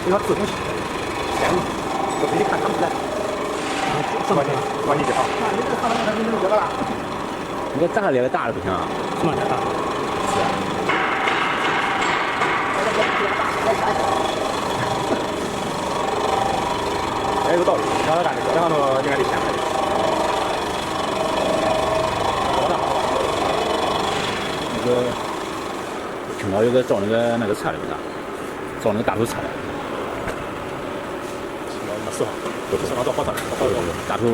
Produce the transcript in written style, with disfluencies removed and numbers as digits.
因为它自动线路，我自己看看不出来。关键就好。那你这个上面这个了？你这炸裂个大的不行啊？什么大？是啊。哎，有道理，让他干这个，然后呢，应该得先拍。那个听到有个造那个车的啥，造那个大头车的。没事，都是上到火车，大头车。